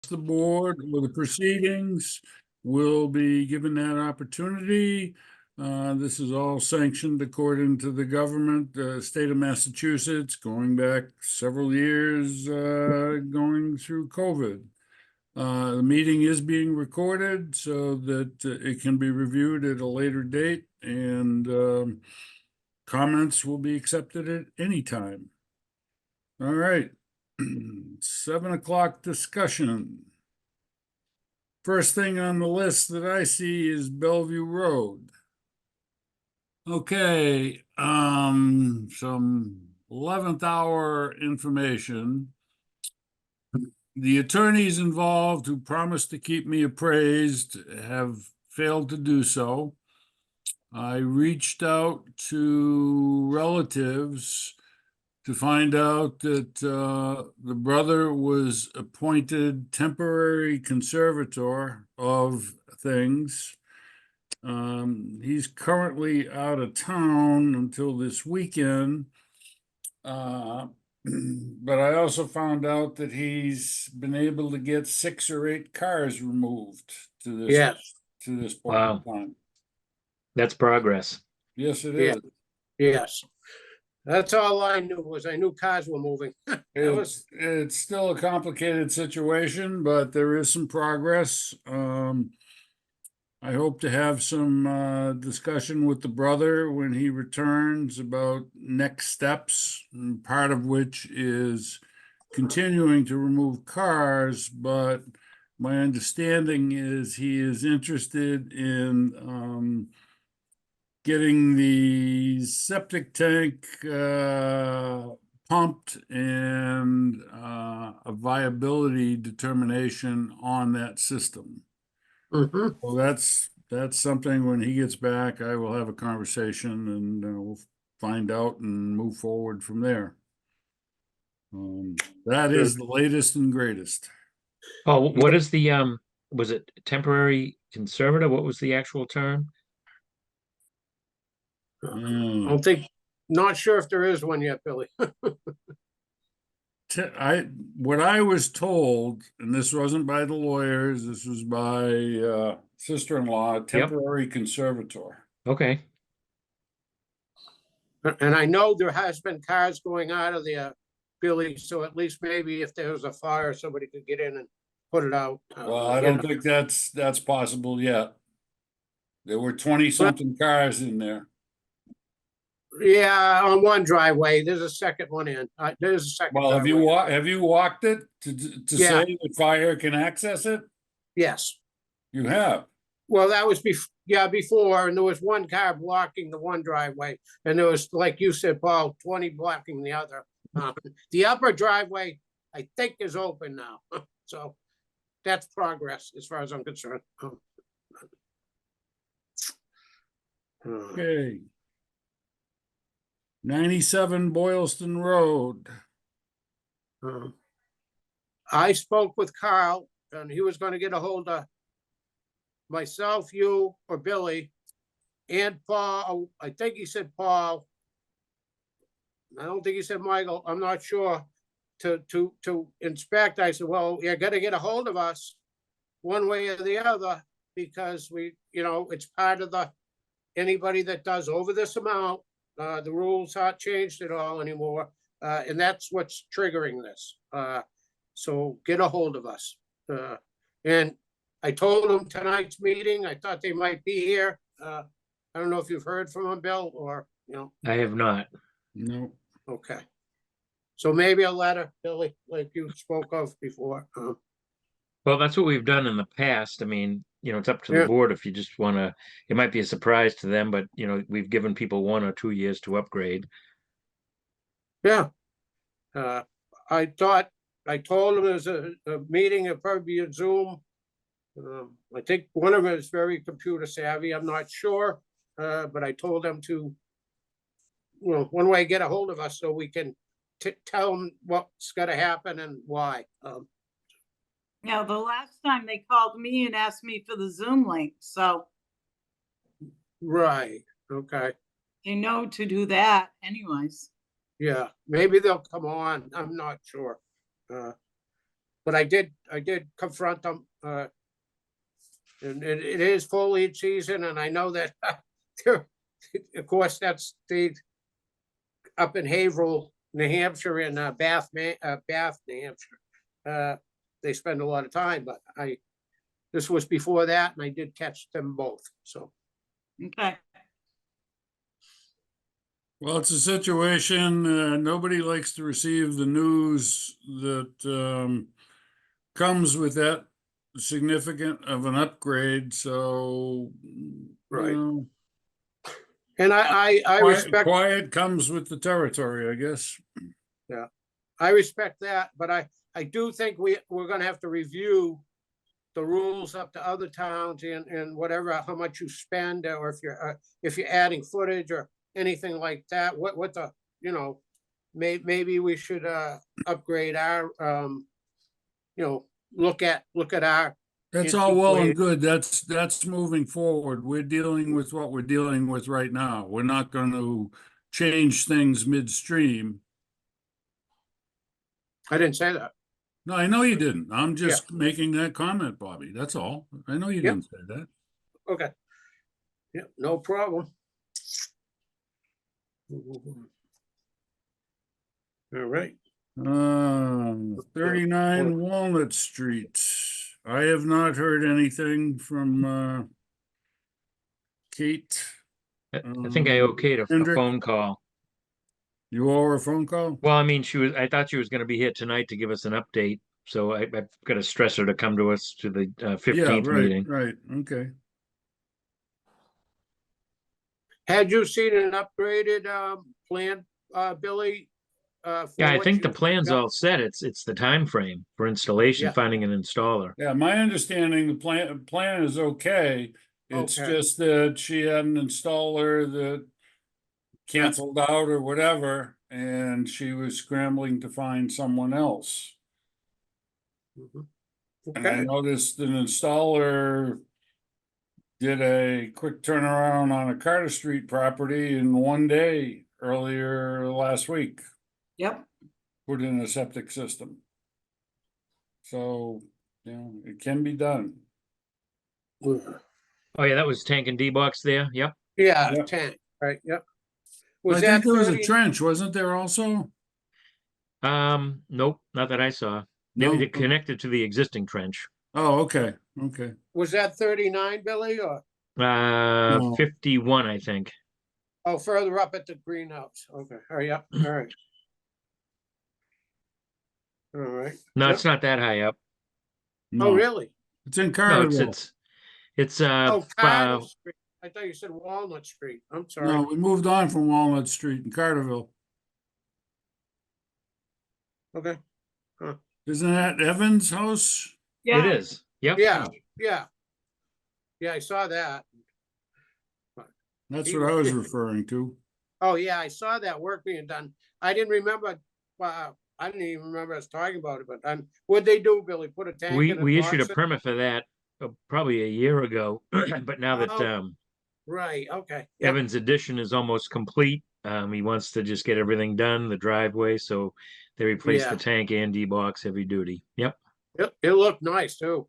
the board with the proceedings will be given that opportunity. This is all sanctioned according to the government, state of Massachusetts, going back several years, going through COVID. The meeting is being recorded so that it can be reviewed at a later date, and comments will be accepted at any time. All right. 7 o'clock discussion. First thing on the list that I see is Bellevue Road. Okay, some 11th hour information. The attorneys involved who promised to keep me appraised have failed to do so. I reached out to relatives to find out that the brother was appointed temporary conservator of things. He's currently out of town until this weekend. But I also found out that he's been able to get 6 or 8 cars removed to this Yes, point Wow. in time. That's progress. Yes, it Yeah. is. yes. That's all I knew was I knew cars were moving. It's still a complicated situation, but there is some progress. I hope to have some discussion with the brother when he returns about next steps, and part of which is continuing to remove cars, but my understanding is he is interested in getting the septic tank pumped and a viability determination on that system. Mhm. Well, that's something when he gets back, I will have a conversation and we'll find out and move forward from there. That is the latest and greatest. Oh, what is the, was it temporary conservator? What was the actual term? I Mm. don't think, not sure if there is one yet, Billy. What I was told, and this wasn't by the lawyers, this was by sister-in-law, temporary conservator. Okay, And I know there has been cars going out of there, Billy, so at least maybe if there was a fire, somebody could get in and put it out. Well, I you don't know. think that's possible yet. There were 20-something cars in there. Yeah, on one driveway, there's a second one in. There's a second Well, have driveway. you walked it to Yeah. say that fire can access it? Yes. You have. Well, that was before, and there was one car blocking the one driveway, and there was, like you said, Paul, 20 blocking the other. The upper driveway, I think, is open now, so that's progress as far as I'm concerned. Okay. 97 Boylston Road. I spoke with Carl, and he was going to get a hold of myself, you, or Billy, and Paul. I think he said Paul. I don't think he said Michael. I'm not sure. To inspect. I said, well, you got to get a hold of us one way or the other, because it's part of anybody that does over this amount. The rules aren't changed at all anymore. And that's what's triggering this. So get a hold of us. And I told them tonight's meeting, I thought they might be here. I don't know if you've heard from them, Bill, or, I have not. No. okay. So maybe a letter, Billy, like you spoke of before. Well, that's what we've done in the past. I mean, it's up to the Yeah. board if you just want to, it might be a surprise to them, but we've given people 1 or 2 years to upgrade. Yeah. I told them there's a meeting, it'll probably be a Zoom. I think one of them is very computer savvy. I'm not sure, but I told them to, one way get a hold of us so we can tell them what's got to happen and why. Yeah, the last time they called me and asked me for the Zoom link, so Right. Okay. they know to do that anyways. Yeah. Maybe they'll come on. I'm not sure. But I did confront them, and it is foliage season, and I know that, of course, that's up in Haverhill, New Hampshire, and Bath, New Hampshire. They spend a lot of time, but this was before that, and I did catch them both, so. Okay. Well, it's a situation, nobody likes to receive the news that comes with that significant of an upgrade, so. Right. You know, And I quiet comes with the territory, I guess. I respect that, but I do think we're gonna have to review the rules up to other towns and whatever, how much you spend, or if you're adding footage or anything like that, what the, you know, maybe we should upgrade our, you know, look at our. That's all well and good. That's moving forward. We're dealing with what we're dealing with right now. We're not going to change things midstream. I didn't say that. No, I know you didn't. I'm just making that comment, Bobby. That's all. I know you Yep. didn't say that. Okay. Yeah, no problem. All right. 39 Walnut Street. I have not heard anything from Kate. I think I okayed a Hendrick? phone call. You owe her a phone call? Well, I mean, I thought she was going to be here tonight to give us an update. So I've got to stress her to come to us to the 15th meeting. Right, okay. Had you seen an upgraded plan, Billy? Yeah, I think the plan's all set. It's the time frame for installation, Yeah. finding an installer. Yeah, my understanding, the plan is okay. It's Okay. just that she had an installer that canceled out or whatever, and she was scrambling to find someone else. Mhm. And I Okay, noticed an installer did a quick turnaround on a Carter Street property in one day earlier last week, Yep. put in a septic system. So, you know, it can be done. Oh yeah, that was tank and D-box there. Yep. yeah, Yep. tank, right, yep. I Was think that there was a 30? trench, wasn't there also? Nope, not that I saw. No? They connected to the existing trench. Oh, okay, okay. Was that 39, Billy, or, No. 51, I think. oh, further up at the greenhouse? Okay, oh, yeah, all right. All right. No, Yep. it's not that high up. No. Oh, really? It's in No, Carterville. it's Oh, Carter Street. I thought you said Walnut Street. I'm sorry. No, we moved on from Walnut Street in Carterville. Okay, Isn't that Evans' house? Yeah. it is. Yep. yeah, yeah. Yeah, I saw that. That's what I was referring to. Oh, yeah, I saw that work being done. I didn't remember, I didn't even remember us talking about it, but what'd they do, Billy? Put a tank in it? We issued a box it? permit for that probably a year ago, but now that Oh. Right, okay. Yep. Evan's addition is almost complete, he wants to just get everything done, the driveway, so they replaced Yeah. the tank and D-box heavy duty. Yep. It looked nice too.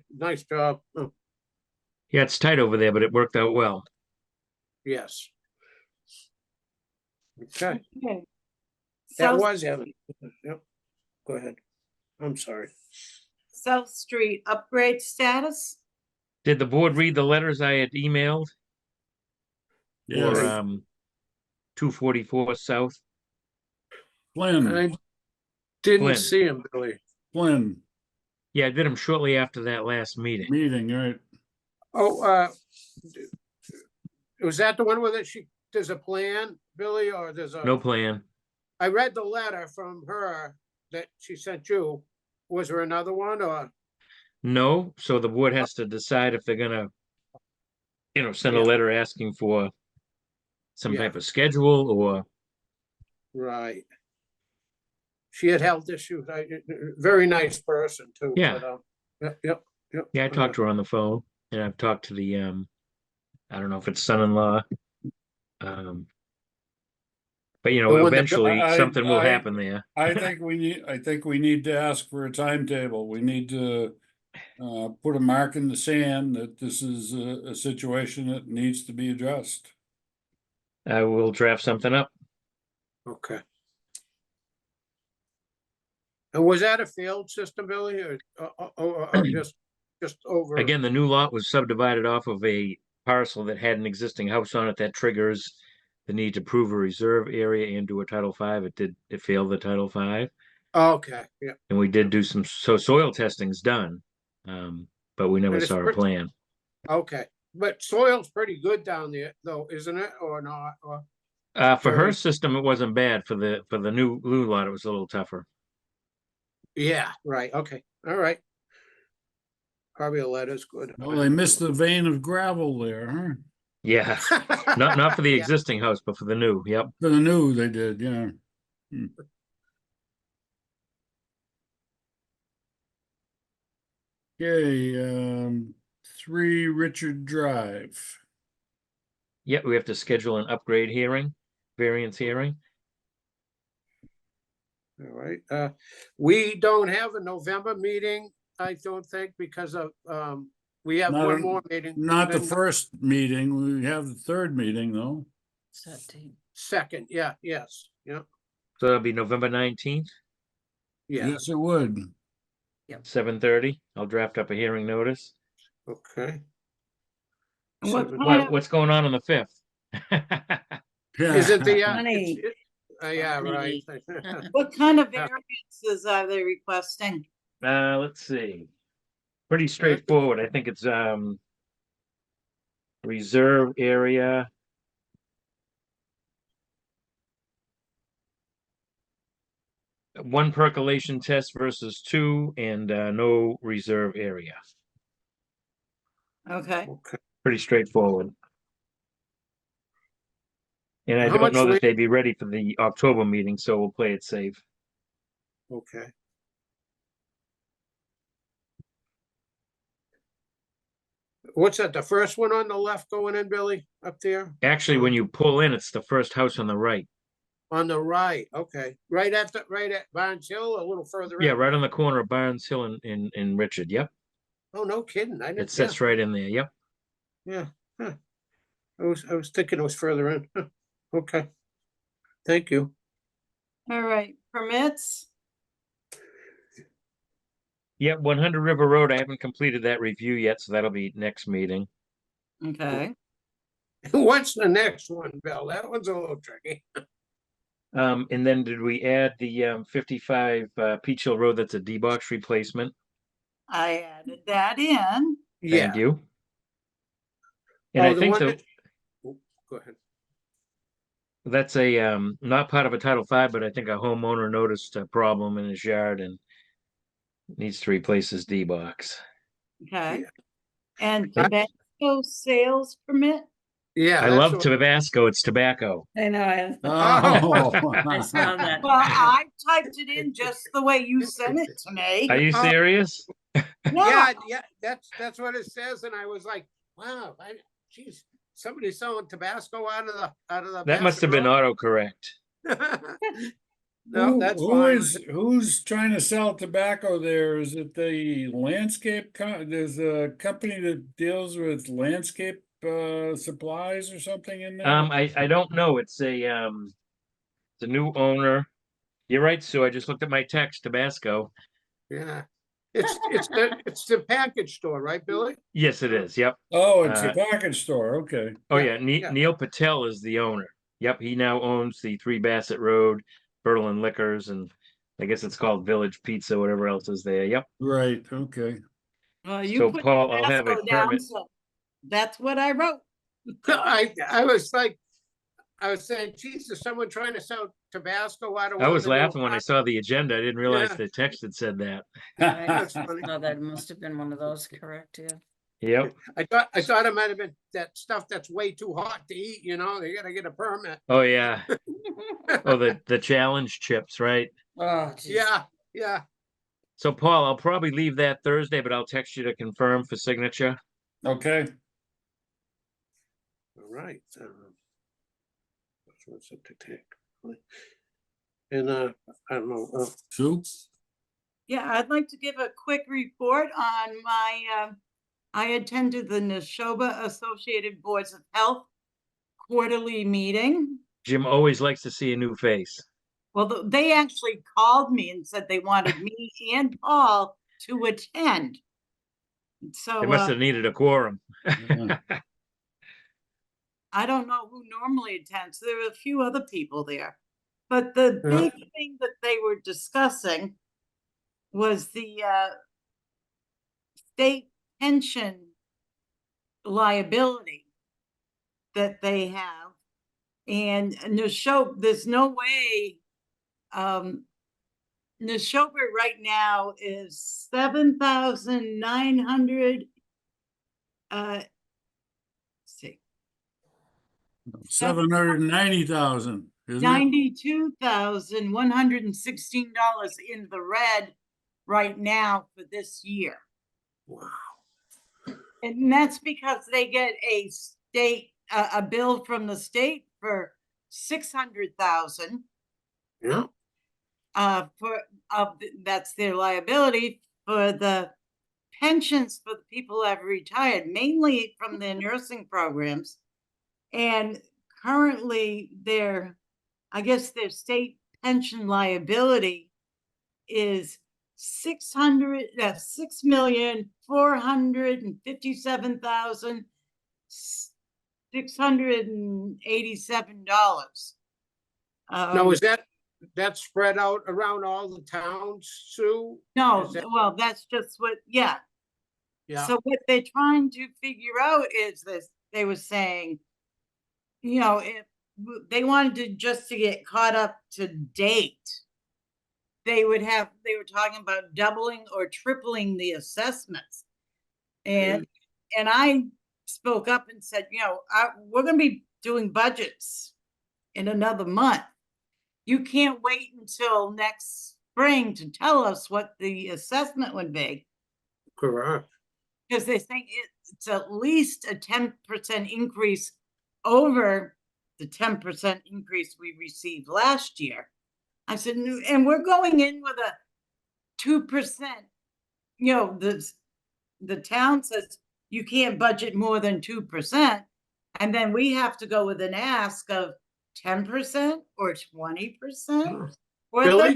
Nice job. Yeah, it's tight over there, but it worked out well. Yes. Okay, Okay. that South, was Evan. Yep. Go ahead. I'm sorry. South Street upgrade status? Did the board read the letters I had emailed Yes, for 244 South? Flynn, I didn't Flynn. see him, Billy. Flynn, Yeah, I did them shortly after that last meeting. meeting, right? Oh, was that the one where there's a plan, Billy, or there's a? No plan. I read the letter from her that she sent you. Was there another one, or? No, so the board has to decide if they're gonna, send a Yeah. letter asking for some Yeah. type of schedule or, Right. She had health issues. Very nice person too. Yeah. But, yep. yeah, I talked to her on the phone and I've talked to the, I don't know if it's son-in-law. But But you But know, when the- eventually I- something will I- happen there. I think we need to ask for a timetable. We need to put a mark in the sand that this is a situation that needs to be addressed. I will draft something up. Okay. And was that a failed system, Billy, or just over? Again, the new lot was subdivided off of a parcel that had an existing house on it. That triggers the need to prove a reserve area and do a Title V. It failed the Title V. Okay, yeah. And we did do so soil testing's done. But we never And it's saw a pretty- plan. Okay, but soil's pretty good down there though, isn't it, or not? Or, For her Very- system, it wasn't bad. For the new lot, it was a little tougher. yeah, right, okay, all right. Probably a letter's good. Well, they missed the vein of gravel there, huh? Yeah, not for the Yeah. existing house, but for the new. Yep. For the new, they did, yeah. Okay, 3 Richard Drive. Yep. We have to schedule an upgrade hearing, variance hearing. All right, we don't have a November meeting, I don't think, because of, we have Not one on- more meeting. Not the then first meeting, we have the third meeting, though. Second, yeah, yes, yeah, So that'll be November 19th, yeah, Yes, it would. 7:30. I'll draft up a hearing notice. okay. What Seven- kind of- What's going on the 5th? Is it the, Funny. yeah, right. What kind of variances are they requesting? Let's see. Pretty straightforward. I think it's reserve area. One percolation test versus 2 and no reserve area. Okay, Okay, Pretty straightforward. And I How don't much know la- that they'd be ready for the October meeting, so we'll play it safe. okay. What's that, the first one on the left going in, Billy, up there? Actually, when you pull in, it's the first house on the right. On the right, okay, right at Barnes Hill, a little further in? Yeah, right on the corner of Barnes Hill and Richard. Yep. Oh, no kidding, I It didn't, sits right in there. Yep. yeah, huh. I was thinking it was further in, huh. Okay. Thank you. all right, permits? Yep, 100 River Road. I haven't completed that review yet, so that'll be next meeting. Okay, What's the next one, Bill? That one's a little tricky. And then did we add the 55 Peach Hill Road? That's a D-box replacement. I added that in. Yeah. Thank you. And Oh, I the think one that that- Oh, go ahead. that's a not part of a Title V, but I think a homeowner noticed a problem in his yard and needs to replace his D-box. Okay. Yeah. And I- tobacco sales permit? Yeah. I that's love what- Tabasco. It's tobacco. I know, I Oh. I saw that. Well, I typed it in just the way you sent it to me. Are you Oh. serious? Yeah, yeah, that's what it says, and I was like, wow, geez, somebody's selling Tabasco out of the. That must have been autocorrect. No, that's fine. Who's trying to sell tobacco there? Is it the landscape there's a company that deals with landscape supplies or something in there? I don't know. It's a new owner. You're right, Sue. I just looked at my text, Tabasco. Yeah, it's the package store, right, Billy? Yes, it is. Yep. Oh, it's a package store, okay. Oh Yeah, yeah, yeah. Neil Patel is the owner. Yep, he now owns the 3 Bassett Road, Berlin Liquors, and I guess it's called Village Pizza, whatever else is there. Yep. Right, okay. Well, you So put Paul, I'll have a Tabasco down, permit. so that's what I wrote. I was like, I was saying, geez, is someone trying to sell Tabasco out of? I one was of the new laughing when I saw the agenda. I didn't realize Yeah. the text had said that. That's funny. No, that must have been one of those, correct, yeah. Yep. I thought it might have been that stuff that's way too hot to eat, you know, they gotta get a permit. Oh yeah. Oh, the challenge chips, right? Oh, geez. Yeah, So Paul, I'll probably leave that Thursday, but I'll text you to confirm for signature. Okay, all right. What's it to take? And, I don't know, Sue? Yeah, I'd like to give a quick report on my, I attended the Neshoba Associated Boards of Health quarterly meeting. Jim always likes to see a new face. Well, they actually called me and said they wanted me and Paul to attend. So, They must have needed a quorum. Yeah. I don't know who normally attends. There were a few other people there. But the Yeah. big thing that they were discussing was the state pension liability that they have. And there's no way, Neshoba right now is 7,900. See, 790,000, isn't it? $92,116 in the red right now for this year. wow. And that's because they get a state, a bill from the state for 600,000. Yeah, That's their liability for the pensions for the people that have retired, mainly from their nursing programs. And currently I guess their state pension liability is 6,457,687. now is that spread out around all the towns, Sue? No, is that- well, that's just what, yeah. Yeah, So what they're trying to figure out is this, they were saying, if they wanted to just to get caught up to date, they were talking about doubling or tripling the assessments. And I spoke up and said, we're gonna be doing budgets in another month. You can't wait until next spring to tell us what the assessment would be. correct. Because they think it's at least a 10% increase over the 10% increase we received last year. I said, and we're going in with a 2%, the town says you can't budget more than 2%. And then we have to go with an ask of 10% or 20%. Or Billy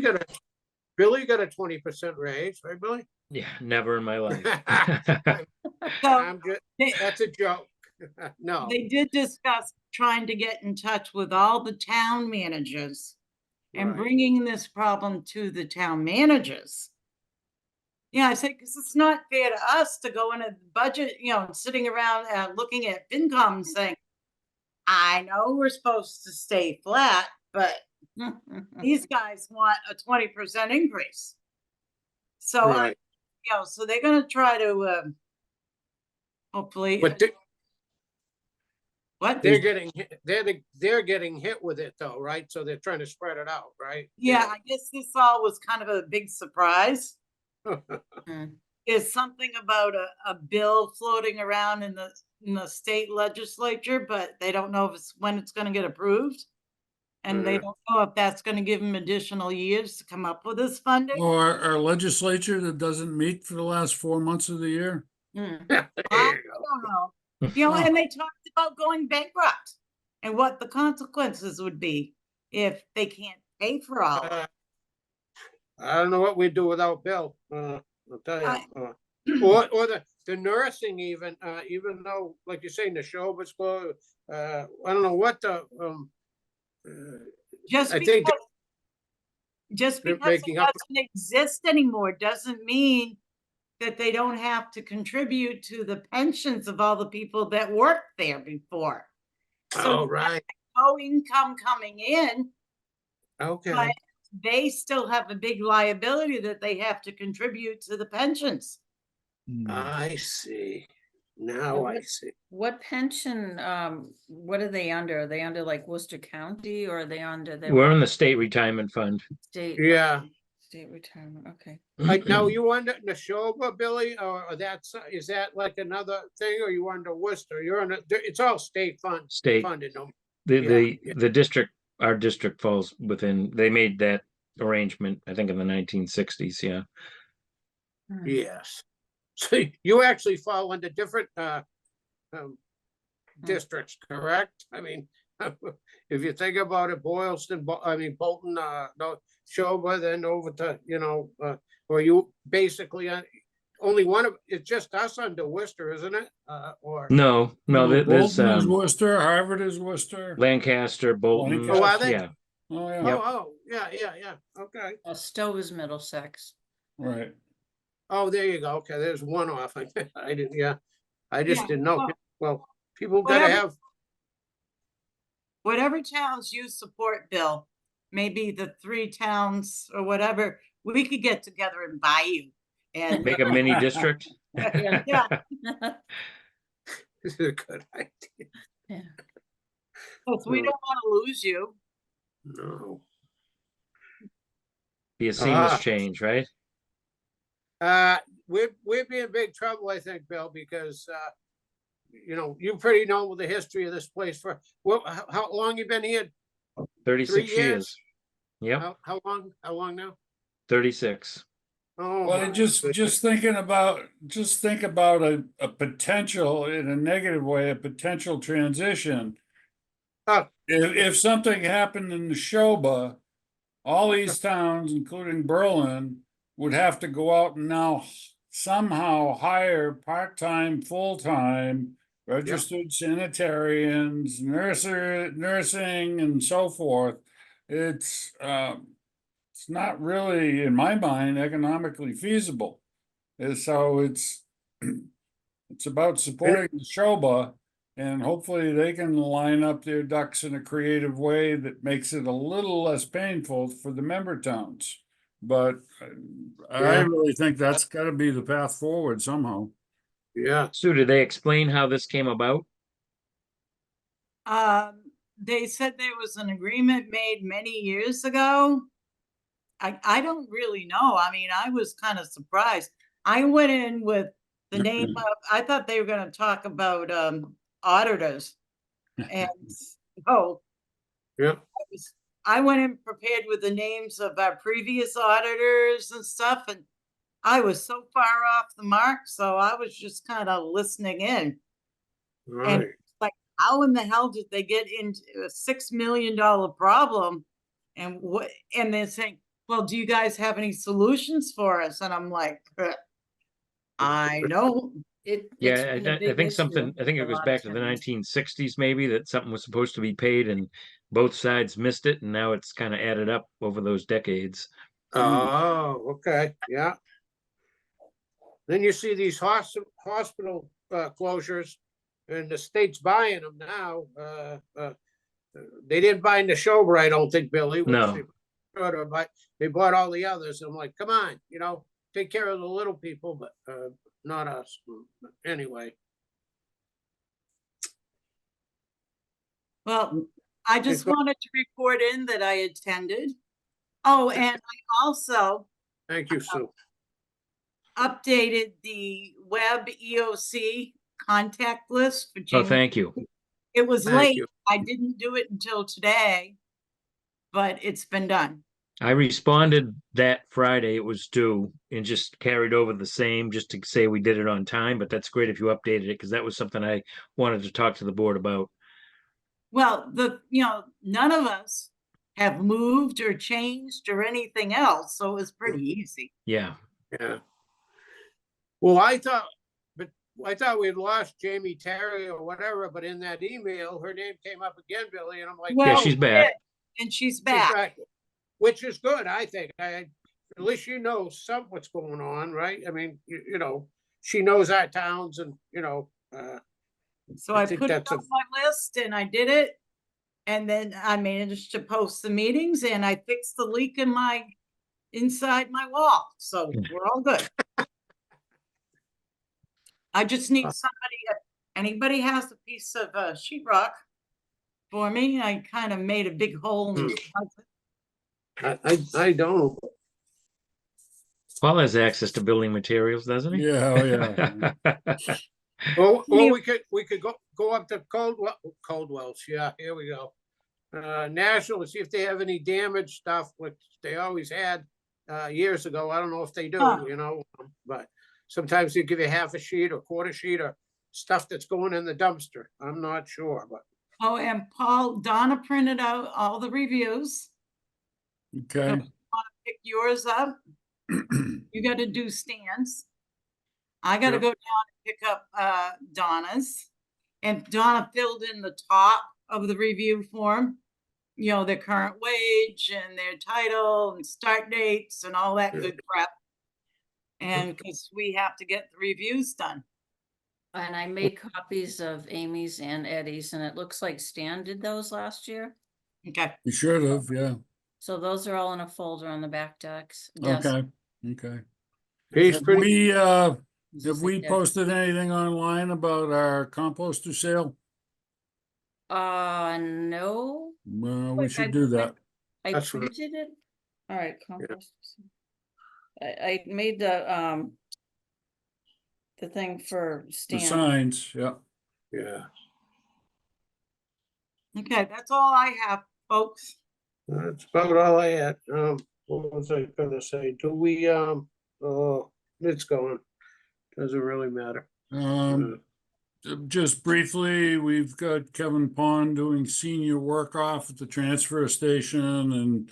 got a 20% raise, right, Billy? Yeah, never in my life. so That's a joke. No, they did discuss trying to get in touch with all the town managers and right. bringing this problem to the town managers. Yeah, I said, because it's not fair to us to go in a budget, sitting around looking at FinCom and saying, I know we're supposed to stay flat, but these guys want a 20% increase. So, Right. so they're gonna try to, hopefully, But what? they're getting hit with it though, right? So they're trying to spread it out, right? Yeah, I guess this all was kind of a big surprise. Mm. Is something about a bill floating around in the state legislature, but they don't know when it's gonna get approved. And they Yeah. don't know if that's gonna give them additional years to come up with this funding. Or our legislature that doesn't meet for the last 4 months of the year? Mm. There I you go. don't know. And they talked about going bankrupt and what the consequences would be if they can't pay for all of it. I don't know what we'd do without Bill. I'll tell I- you. Or the nursing even though, like you say, Neshoba's closed. I don't know what the Just I think because, just they're because it making up- doesn't exist anymore doesn't mean that they don't have to contribute to the pensions of all the people that worked there before. Oh, So right. no income coming in, Okay. but they still have a big liability that they have to contribute to the pensions. I see. Now I see. What pension, what are they under? Are they under like Worcester County or are they under their We're in the state retirement fund. state? Yeah. State retirement, okay. Like now you under Neshoba, Billy, or is that like another thing, or you under Worcester? You're under. It's all state State. funded. No? The Yeah. the district our district falls within, they made that arrangement, I think in the 1960s, yeah. Hmm. Yes. So you actually fall into different districts, correct? I mean, if you think about it, Boylston, Bolton, no, Shoba, then over to, or you basically, only one of, it's just us under Worcester, isn't it? Or, No, there's Bolton is Worcester, Harvard is Worcester. Lancaster, Bolton, oh, are they? yeah. Oh, yeah, Yep. Yeah, okay. Stowe is Middlesex. right. Oh, there you go. Okay, there's one off. I didn't, yeah. I just Yeah, didn't know. well, Well, people gotta whatever- have, Whatever towns you support, Bill, maybe the 3 towns or whatever, we could get together and buy you. And Make a mini district. Yeah. this is a good idea. Yeah. because we don't want to lose you. No. Be a seamless Ah. change, right? We'd be in big trouble, I think, Bill, because, you pretty know the history of this place for, how long you been here? 36 years? years. Yep, How long now? 36. Oh, Well, my just goodness. think about a potential, in a negative way, a potential transition. Oh. If something happened in the Shoba, all these towns, including Berlin, would have to go out and now somehow hire part-time, full-time registered sanitarians, nursing and so forth. It's not really, in my mind, economically feasible. And so it's about supporting the Shoba, and hopefully they can line up their ducks in a creative way that makes it a little less painful for the member towns. But I Yeah. really think that's got to be the path forward somehow. Yeah, Sue, did they explain how this came about? They said there was an agreement made many years ago. I don't really know. I mean, I was kind of surprised. I went in with the name of, I thought they were gonna talk about auditors. And oh, yeah. I went in prepared with the names of our previous auditors and stuff, and I was so far off the mark, so I was just kind of listening in. Right. Like, how in the hell did they get into a $6 million problem? And and they're saying, well, do you guys have any solutions for us? And I'm like, I know. It's Yeah, been a I big think issue something, I think for it a goes lot back of to the towns. 1960s maybe, that something was supposed to be paid and both sides missed it, and now it's kind of added up over those decades. Oh, okay, yeah. Then you see these hospital closures, and the state's buying them now. They didn't buy Neshoba, I don't think, Billy. which No. they should have, but they bought all the others. I'm like, come on, take care of the little people, but not us. Anyway, Well, I just go- wanted to report in that I attended. Oh, and I also thank you, Sue. updated the web EOC contact list for Oh, January. thank you. It was Thank late. you. I didn't do it until today, but it's been done. I responded that Friday, it was due, and just carried over the same, just to say we did it on time, but that's great if you updated it, because that was something I wanted to talk to the board about. Well, none of us have moved or changed or anything else, so it was pretty easy. Yeah, Yeah. Well, I thought we'd lost Jamie Terry or whatever, but in that email, her name came up again, Billy, and I'm like, yeah, Well, she's back. And she's she's back. back, which is good, I think. At least you know what's going on, right? I mean, she knows our towns and, So I I think put it that's a- on my list and I did it. And then I managed to post the meetings and I fixed the leak inside my wall. So we're all good. I just need somebody, if anybody has a piece of sheetrock for me, I kind of made a big hole in the closet. I don't. Paul has access to building materials, doesn't he? Yeah, oh, yeah. Or Yeah. we could go up to Coldwell's. Yeah, here we go. National to see if they have any damaged stuff, which they always had years ago. I don't know if they do, Huh. you know, but sometimes they give you half a sheet or quarter sheet or stuff that's going in the dumpster. I'm not sure, but Oh, and Paul, Donna printed out all the reviews. Okay. Pick yours up. You gotta do Stan's. I gotta Yep. go down and pick up Donna's. And Donna filled in the top of the review form, you know, their current wage and their title and start dates and all that Yeah. good crap. And because we have to get the reviews done. And I made copies of Amy's and Eddie's, and it looks like Stan did those last year. Okay, You should have, yeah. So those are all in a folder on the back desk. Okay, okay. he's Have pretty, we, This have is we like posted anything online about our composter sale? no. Well, we Wait, should do that. I That's what- printed it. All right, compost. I made the thing for The Stan. signs, yeah. yeah. okay, that's all I have, folks. That's about all I had. What was I gonna say? Do we, oh, it's going. Doesn't really matter. Just briefly, we've got Kevin Pond doing senior work off at the transfer station, and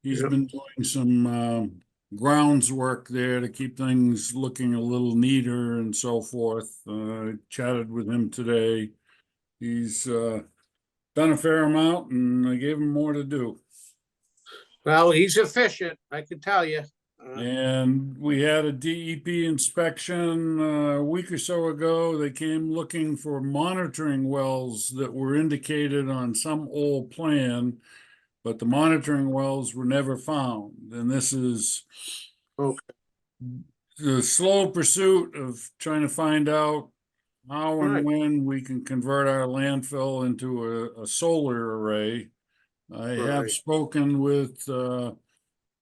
he's Yep. been doing some grounds work there to keep things looking a little neater and so forth. Chatted with him today. He's done a fair amount, and I gave him more to do. Well, he's efficient, I can tell you. And we had a DEP inspection a week or so ago. They came looking for monitoring wells that were indicated on some old plan, but the monitoring wells were never found. And this is Okay. the slow pursuit of trying to find out how and Right. when we can convert our landfill into a solar array. I have Right. spoken with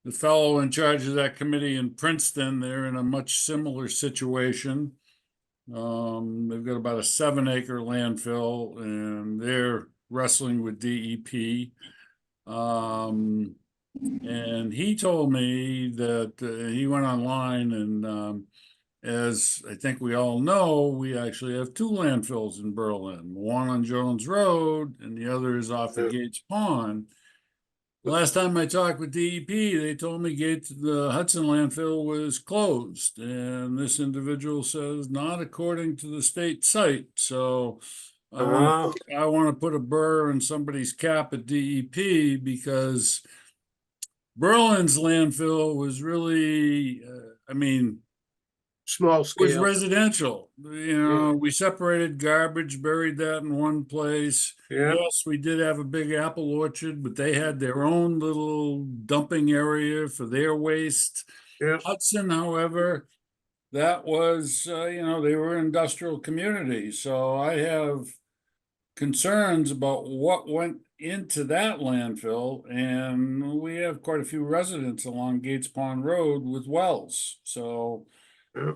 the fellow in charge of that committee in Princeton. They're in a much similar situation. They've got about a 7-acre landfill and they're wrestling with DEP. And he told me that he went online and as I think we all know, we actually have 2 landfills in Berlin, one on Jones Road and the other is off of Gates Pond. Last time I talked with DEP, they told me the Hudson landfill was closed, and this individual says not according to the state site. So I want to put a burr in somebody's cap at DEP because Berlin's landfill was really, I mean, Small was scale. residential. You know, we separated garbage, buried that in one place. Yeah, Yes, we did have a big apple orchard, but they had their own little dumping area for their waste. yeah, Hudson, however, that was, you know, they were an industrial community. So I have concerns about what went into that landfill. And we have quite a few residents along Gates Pond Road with wells. So yeah.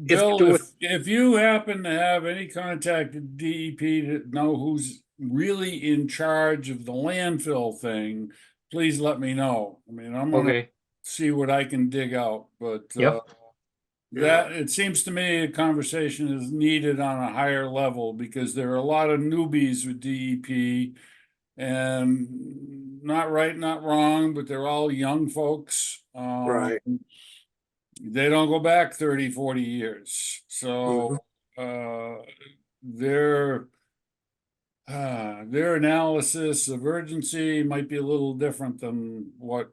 Bill, do if you happen to have any contact at DEP to know who's really in charge of the landfill thing, please let me know. I mean, I'm gonna Okay, see what I can dig out, but Yep. that it seems to me a conversation is needed on a higher level because there are a lot of newbies with DEP and not right, not wrong, but they're all young folks. Right. They don't go back 30, 40 years. So their analysis of urgency might be a little different than what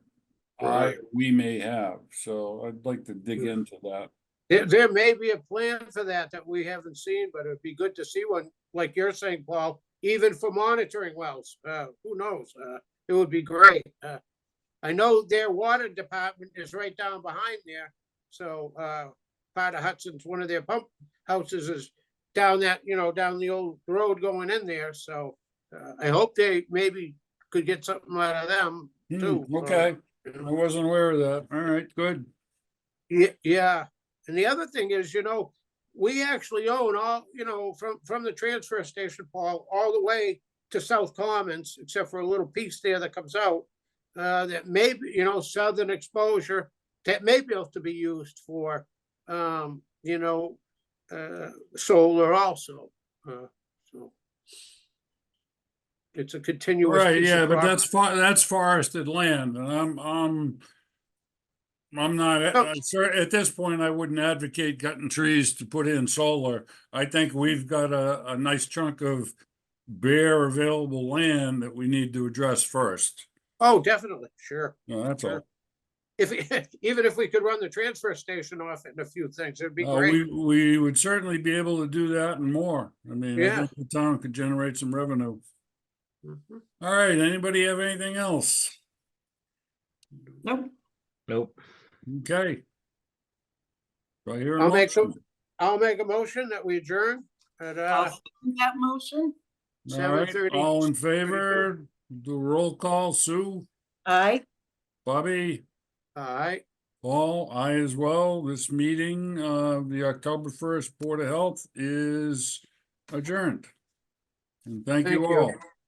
Right. we may have. So I'd like to dig into that. There may be a plan for that we haven't seen, but it'd be good to see one, like you're saying, Paul, even for monitoring wells. Who knows? It would be great. I know their water department is right down behind there. So part of Hudson's, one of their pump houses is down that, you know, down the old road going in there. So I hope they maybe could get something out of them too. Okay, I wasn't aware of that. All right, good. Yeah. And the other thing is, you know, we actually own all, you know, from the transfer station, Paul, all the way to South Commons, except for a little piece there that comes out. That may be, you know, southern exposure, that may be able to be used for, you know, solar also, so. It's a continuous. Right, piece of yeah, but property. that's forested land, and I'm not, Oh. at this point, I wouldn't advocate cutting trees to put in solar. I think we've got a nice chunk of bare available land that we need to address first. Oh, definitely, sure. No, that's all. Sure. If, even if we could run the transfer station off it in a few things, it'd be Uh, great. we would certainly be able to do that and more. I mean, I Yeah. think the town could generate some revenue. Mhm. All right, anybody have anything else? Nope. Nope. Okay. Do I hear a I'll make motion? I'll make a motion that we adjourn at, I'll second that motion. All right, 7:30. all in favor, do a roll call, Sue, Aye. Bobby, All right, Paul, I as well. This meeting, the October 1st Board of Health is adjourned. And thank you Thank you. all.